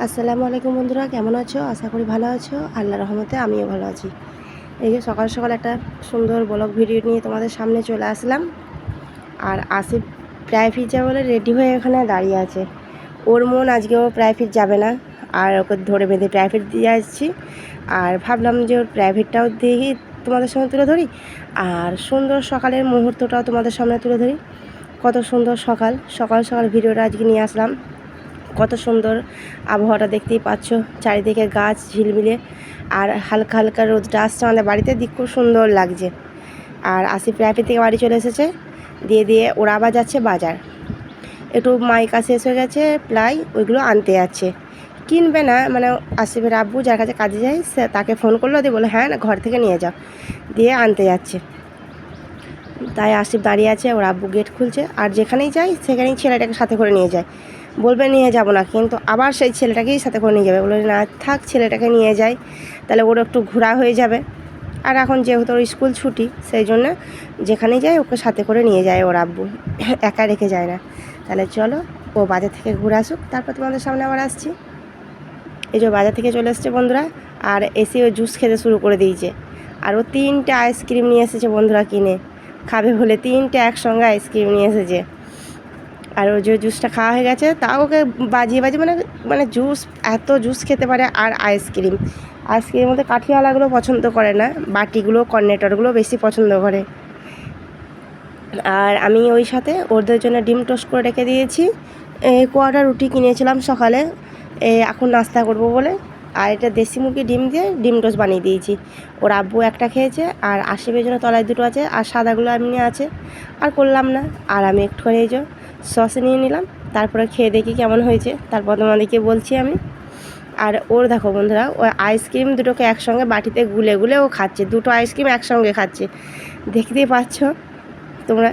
আসসালামু আলাইকুম বন্ধুরা, কেমন আছো? আশা করি ভালো আছো। আল্লাহর রহমতে আমিও ভালো আছি। এই যে সকাল সকাল একটা সুন্দর ব্লগ ভিডিও নিয়ে তোমাদের সামনে চলে আসলাম। আর আসিফ প্রাইভেট যাবে বলে রেডি হয়ে এখানে দাঁড়িয়ে আছে। ওর মন আজকেও প্রাইভেট যাবে না, আর ওকে ধরে বেঁধে প্রাইভেট দিয়ে আসছি। আর ভাবলাম যে ওর প্রাইভেটটাও দিয়ে তোমাদের সামনে তুলে ধরি, আর সুন্দর সকালের মুহূর্তটাও তোমাদের সামনে তুলে ধরি। কত সুন্দর সকাল সকাল সকাল ভিডিওটা আজকে নিয়ে আসলাম। কত সুন্দর আবহাওয়াটা দেখতেই পাচ্ছ, চারিদিকে গাছ ঝিলমিলে, আর হালকা হালকা রোদটা আসছে আমাদের বাড়িতে, দিক খুব সুন্দর লাগছে। আর আসিফ প্রাইভেট থেকে বাড়ি চলে এসেছে, দিয়ে ওরা আবার যাচ্ছে বাজার। একটু মাইকা শেষ হয়ে গেছে প্রায়, ওইগুলো আনতে যাচ্ছে। কিনবে না, মানে আসিফের আব্বু যার কাছে কাজে যায় সে তাকে ফোন করলো, দিয়ে বলে হ্যাঁ ঘর থেকে নিয়ে যাও, দিয়ে আনতে যাচ্ছে। তাই আসিফ দাঁড়িয়ে আছে, ওর আব্বু গেট খুলছে। আর যেখানেই যায় সেখানেই ছেলেটাকে সাথে করে নিয়ে যায়, বলবে নিয়ে যাব না, কিন্তু আবার সেই ছেলেটাকেই সাথে করে নিয়ে যাবে। বলে না থাক, ছেলেটাকে নিয়ে যায়, তাহলে ওর একটু ঘোরা হয়ে যাবে। আর এখন যেহেতু ওর স্কুল ছুটি, সেই জন্য যেখানেই যায় ওকে সাথে করে নিয়ে যায় ওর আব্বু, একা রেখে যায় না। তাহলে চলো ও বাজার থেকে ঘুরে আসুক, তারপর তোমাদের সামনে আবার আসছি। এই যে বাজার থেকে চলে এসছে বন্ধুরা, আর এসে ও জুস খেতে শুরু করে দিয়েছে। আর ও 3টে আইসক্রিম নিয়ে এসেছে বন্ধুরা, কিনে খাবে বলে 3টে একসঙ্গে আইসক্রিম নিয়ে এসেছে। আর ও যে জুসটা খাওয়া হয়ে গেছে, তাও ওকে বাজিয়ে মানে মানে জুস, এত জুস খেতে পারে। আর আইসক্রিমের মধ্যে কাঠিওয়ালাগুলো পছন্দ করে না, বাটিগুলো কর্নেটরগুলো বেশি পছন্দ করে। আর আমি ওই সাথে ওদের জন্য ডিম টোস্ট করে রেখে দিয়েছি। কোয়াটা রুটি কিনেছিলাম সকালে, এখন নাস্তা করব বলে। আর এটা দেশি মুরগি ডিম দিয়ে ডিম টোস্ট বানিয়ে দিয়েছি। ওর আব্বু একটা খেয়েছে, আর আশিফের জন্য তলায় দুটো আছে, আর সাদাগুলো এমনি আছে, আর করলাম না। আর আমি একটুখানি এই যে সস নিয়ে নিলাম, তারপরে খেয়ে দেখি কেমন হয়েছে, তারপর তোমাদেরকে বলছি আমি। আর ওর দেখো বন্ধুরা, ওই আইসক্রিম দুটোকে একসঙ্গে বাটিতে গুলে গুলে ও খাচ্ছে, দুটো আইসক্রিম একসঙ্গে খাচ্ছে, দেখতেই পাচ্ছ তোমরা।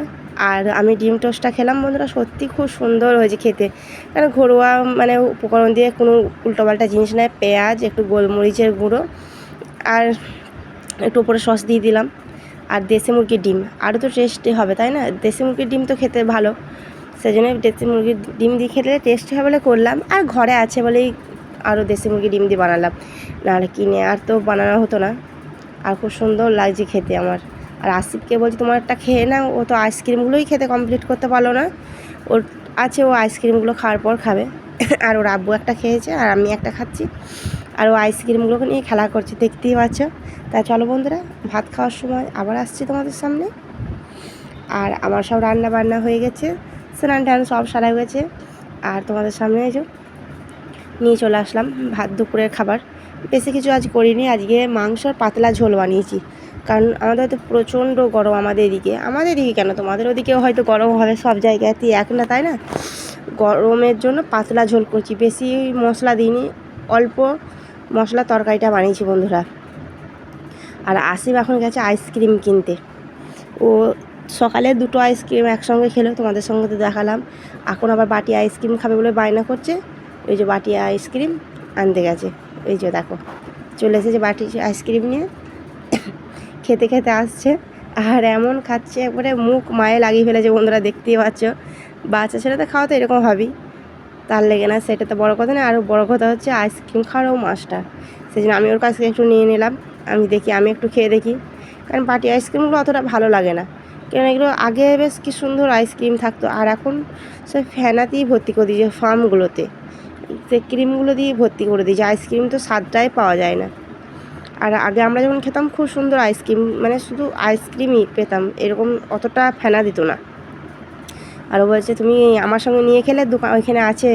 আর আমি ডিম টোস্টটা খেলাম বন্ধুরা, সত্যি খুব সুন্দর হয়েছে খেতে। কারণ ঘরোয়া মানে উপকরণ দিয়ে কোনো উল্টোপাল্টা জিনিস নয়, পেঁয়াজ, একটু গোলমরিচের গুঁড়ো, আর একটু উপরে সস দিয়ে দিলাম। আর দেশি মুরগির ডিম আরও তো টেস্টি হবে, তাই না? দেশি মুরগির ডিম তো খেতে ভালো, সেই জন্য দেশি মুরগির ডিম দিয়ে খেলে টেস্টি হবে বলে করলাম। আর ঘরে আছে বলেই আরও দেশি মুরগির ডিম দিয়ে বানালাম, নাহলে কিনে আর তো বানানো হতো না। আর খুব সুন্দর লাগছে খেতে আমার। আর আসিফকে বলছি তোমার একটা খেয়ে নাও, ও তো আইসক্রিমগুলোই খেতে কমপ্লিট করতে পারলো না। ওর আছে, ও আইসক্রিমগুলো খাওয়ার পর খাবে। আর ওর আব্বু একটা খেয়েছে, আর আমি একটা খাচ্ছি, আর ও আইসক্রিমগুলোকে নিয়ে খেলা করছে, দেখতেই পাচ্ছ। তাই চলো বন্ধুরা, ভাত খাওয়ার সময় আবার আসছি তোমাদের সামনে। আর আমার সব রান্না বান্না হয়ে গেছে, স্নান টান সব সারা হয়ে গেছে। আর তোমাদের সামনে এই যে নিয়ে চলে আসলাম ভাত, দুপুরের খাবার। বেশি কিছু আজ করিনি, আজকে মাংসর পাতলা ঝোল বানিয়েছি। কারণ আমাদের তো প্রচণ্ড গরম আমাদের এদিকে কেন, তোমাদের ওদিকেও হয়তো গরম হবে, সব জায়গাতেই এক না, তাই না? গরমের জন্য পাতলা ঝোল করছি, বেশি মশলা দিইনি, অল্প মশলা তরকারিটা বানিয়েছি বন্ধুরা। আর আসিফ এখন গেছে আইসক্রিম কিনতে। ও সকালে দুটো আইসক্রিম একসঙ্গে খেলো, তোমাদের সঙ্গে তো দেখালাম। এখন আবার বাটি আইসক্রিম খাবে বলে বায়না করছে, ওই যে বাটি আইসক্রিম আনতে গেছে। এই যে দেখো চলে এসেছে বাটি আইসক্রিম নিয়ে, খেতে খেতে আসছে। আর এমন খাচ্ছে, একবারে মুখ মায়ে লাগিয়ে ফেলেছে বন্ধুরা, দেখতেই পাচ্ছ। বাচ্চা ছেলেতে খাওয়া তো এরকম হবেই, তার লেগে না, সেটা তো বড়ো কথা না। আরও বড়ো কথা হচ্ছে আইসক্রিম খাওয়ারও মাস্টার, সেই জন্য আমি ওর কাছ থেকে একটু নিয়ে নিলাম। আমি একটু খেয়ে দেখি, কারণ বাটি আইসক্রিমগুলো অতটা ভালো লাগে না। কারণ এগুলো আগে বেশ কি সুন্দর আইসক্রিম থাকতো, আর এখন সে ফেনাতেই ভর্তি করে দিয়েছে, ফার্মগুলোতে সে ক্রিমগুলো দিয়ে ভর্তি করে দিয়েছে, আইসক্রিম তো স্বাদটাই পাওয়া যায় না। আর আগে আমরা যখন খেতাম খুব সুন্দর আইসক্রিম, মানে শুধু আইসক্রিমই পেতাম, এরকম অতটা ফেনা দিত না। আরও বলছে তুমি আমার সঙ্গে নিয়ে খেলে দোকান ওইখানে আছে,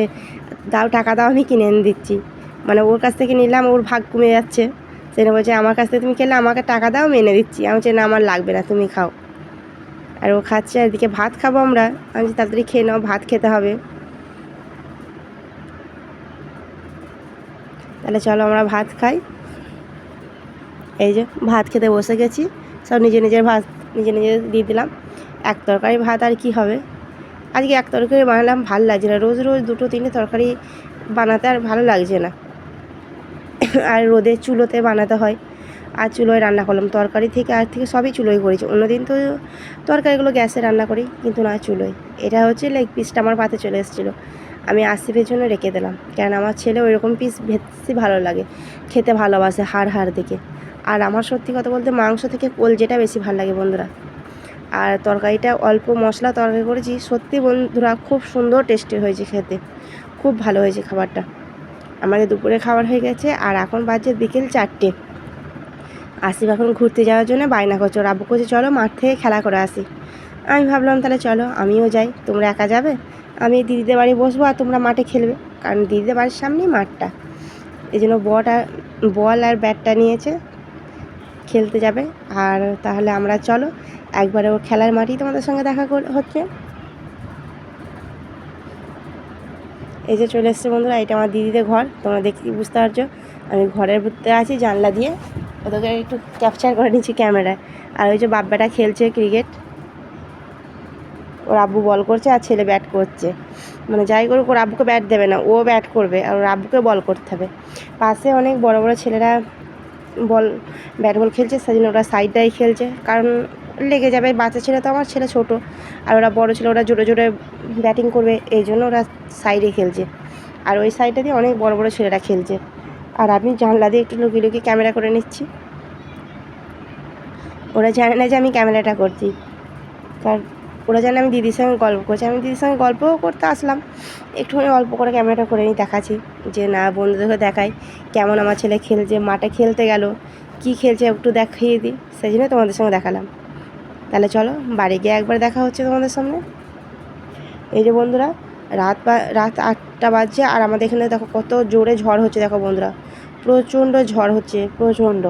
দাও টাকা দাও, আমি কিনে এনে দিচ্ছি। মানে ওর কাছ থেকে নিলাম, ওর ভাগ কমে যাচ্ছে, সেটা বলছে আমার কাছ থেকে তুমি খেলে আমাকে টাকা দাও, আমি এনে দিচ্ছি। আমি বলছি না, আমার লাগবে না, তুমি খাও। আর ও খাচ্ছে, আর এদিকে ভাত খাবো আমরা। আমি বলছি তাড়াতাড়ি খেয়ে নাও, ভাত খেতে হবে। তাহলে চলো আমরা ভাত খাই। এই যে ভাত খেতে বসে গেছি, সব নিজের ভাত নিজে দিয়ে দিলাম। এক তরকারি ভাত আর কি হবে, আজকে এক তরকারি বানালাম, ভালো লাগছে না। রোজ রোজ দুটো তিনটে তরকারি বানাতে আর ভালো লাগছে না। আর রোদে চুলোতে বানাতে হয়, আর চুলোয় রান্না করলাম, তরকারি থেকে আর থেকে সবই চুলোয় করেছি। অন্যদিন তো তরকারিগুলো গ্যাসে রান্না করি, কিন্তু না চুলোয়। এটা হচ্ছে লেগ পিসটা আমার পাতে চলে এসেছিলো, আমি আসিফের জন্য রেখে দিলাম, কারণ আমার ছেলে ওই রকম পিস বেশি ভালো লাগে, খেতে ভালোবাসে হাড় হাড় দেখে। আর আমার সত্যি কথা বলতে মাংস থেকে কলজেটা বেশি ভালো লাগে বন্ধুরা। আর তরকারিটা অল্প মশলা তরকারি করেছি, সত্যি বন্ধুরা খুব সুন্দর টেস্টি হয়েছে, খেতে খুব ভালো হয়েছে খাবারটা। আমাদের দুপুরে খাবার হয়ে গেছে, আর এখন বাজে বিকেল 4টে। আসিফ এখন ঘুরতে যাওয়ার জন্য বায়না করছে, ওর আব্বু করছে চলো মাঠ থেকে খেলা করে আসি। আমি ভাবলাম তাহলে চলো আমিও যাই, তোমরা একা যাবে, আমি দিদিদের বাড়ি বসবো আর তোমরা মাঠে খেলবে, কারণ দিদিদের বাড়ির সামনেই মাঠটা। এই জন্য বল আর ব্যাটটা নিয়েছে, খেলতে যাবে। আর তাহলে আমরা চলো একবারে ওর খেলার মাঠেই তোমাদের সঙ্গে দেখা হচ্ছে। এই যে চলে এসছে বন্ধুরা, এটা আমার দিদিদের ঘর, তোমরা দেখতে বুঝতে পারছো। আমি ঘরের ভিতরে আছি জানলা দিয়ে, ওদেরকে একটু ক্যাপচার করে নিচ্ছি ক্যামেরায়। আর ওই যে বাব্বাটা খেলছে ক্রিকেট, ওর আব্বু বল করছে আর ছেলে ব্যাট করছে। মানে যাই করুক ওর আব্বুকে ব্যাট দেবে না, ও ব্যাট করবে আর ওর আব্বুকে বল করতে হবে। পাশে অনেক বড় বড় ছেলেরা ব্যাট বল খেলছে, সেই জন্য ওরা সাইডটাই খেলছে, কারণ লেগে যাবে। বাচ্চা ছেলে তো, আমার ছেলে ছোটো, আর ওরা বড় ছেলে, ওরা জোরে জোরে ব্যাটিং করবে, এই জন্য ওরা সাইডে খেলছে। আর ওই সাইডটা দিয়ে অনেক বড় বড় ছেলেরা খেলছে। আর আমি জানলা দিয়ে একটু লুকিয়ে লুকিয়ে ক্যামেরা করে নিচ্ছি, ওরা জানে না যে আমি ক্যামেরাটা করছি, কারণ ওরা জানে আমি দিদির সঙ্গে গল্প করছি। আমি দিদির সঙ্গে গল্পও করতে আসলাম, একটুখানি অল্প করে ক্যামেরাটা করে নিই, দেখাচ্ছি যে না বন্ধুদেরকে দেখাই কেমন আমার ছেলে খেলছে, মাঠে খেলতে গেল, কি খেলছে একটু দেখিয়ে দিই, সেই জন্য তোমাদের সঙ্গে দেখালাম। তাহলে চলো বাড়ি গিয়ে একবার দেখা হচ্ছে তোমাদের সামনে। এই যে বন্ধুরা, রাত 8টা বাজছে, আর আমাদের এখানে দেখো কত জোরে ঝড় হচ্ছে, দেখো বন্ধুরা প্রচণ্ড ঝড় হচ্ছে, প্রচণ্ড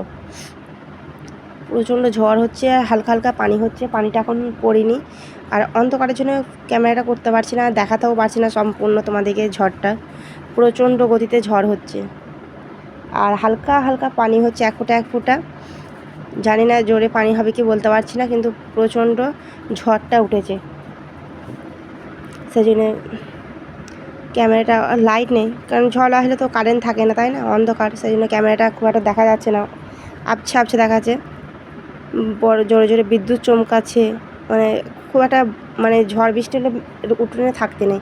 ঝড় হচ্ছে, আর হালকা হালকা পানি হচ্ছে, পানিটা এখন পড়েনি। আর অন্ধকারের জন্য ক্যামেরাটা করতে পারছি না, দেখাতেও পারছি না সম্পূর্ণ তোমাদেরকে ঝড়টা। প্রচণ্ড গতিতে ঝড় হচ্ছে, আর হালকা হালকা পানি হচ্ছে, এক ফোঁটা। জানি না জোরে পানি হবে কি বলতে পারছি না, কিন্তু প্রচণ্ড ঝড়টা উঠেছে, সেই জন্যে ক্যামেরাটা লাইট নেই, কারণ ঝড় আসলে তো কারেন্ট থাকে না, তাই না, অন্ধকার, সেই জন্য ক্যামেরাটা খুব একটা দেখা যাচ্ছে না, আবছা দেখাচ্ছে। বড় জোরে জোরে বিদ্যুৎ চমকাচ্ছে, মানে খুব একটা মানে ঝড় বৃষ্টি হলে উঠোনে থাকতে নেই,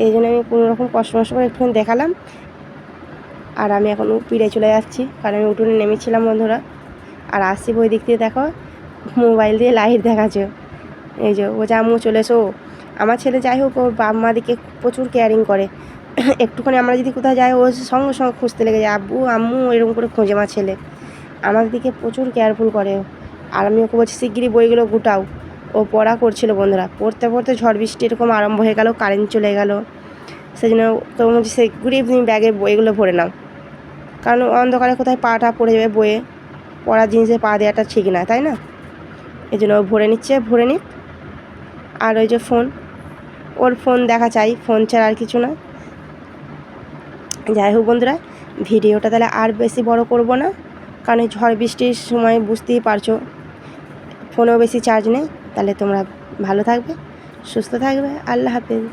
এই জন্য আমি কোনো রকম কষ্ট করে একটুখানি দেখালাম। আর আমি এখন পিড়ে চলে যাচ্ছি, কারণ আমি উঠোনে নেমেছিলাম বন্ধুরা। আর আসছি ওই দিক দিয়ে দেখো মোবাইল দিয়ে লাইট দেখাচ্ছে, এই যে ও যে আম্মু চলে এসো। আমার ছেলে যাই হোক ওর বাপ মা দিকে প্রচুর কেয়ারিং করে, একটুখানি আমরা যদি কোথাও যাই ও সঙ্গে সঙ্গে খুঁজতে লেগে যায়, আব্বু আম্মু এরকম করে খোঁজে আমার ছেলে, আমার দিকে প্রচুর কেয়ারফুল করে। আর আমি ওকে বলছি শিগগিরই বইগুলো গুটাও, ও পড়া করছিল বন্ধুরা, পড়তে পড়তে ঝড় বৃষ্টি এরকম আরম্ভ হয়ে গেল, কারেন্ট চলে গেল, সেই জন্য তো বলছি শিগগিরই তুমি ব্যাগে বইগুলো ভরে নাও, কারণ অন্ধকারে কোথায় পাটা পড়ে যাবে, বইয়ে পড়ার জিনিসে পা দেওয়াটা ঠিক না, তাই না, এই জন্য ও ভরে নিক। আর ওই যে ওর ফোন দেখা চাই, ফোন ছাড়া আর কিছু না। যাই হোক বন্ধুরা, ভিডিওটা তাহলে আর বেশি বড় করব না, কারণ এই ঝড় বৃষ্টির সময় বুঝতেই পারছো ফোনেও বেশি চার্জ নেই। তাহলে তোমরা ভালো থাকবে, সুস্থ থাকবে, আল্লাহ হাফেজ।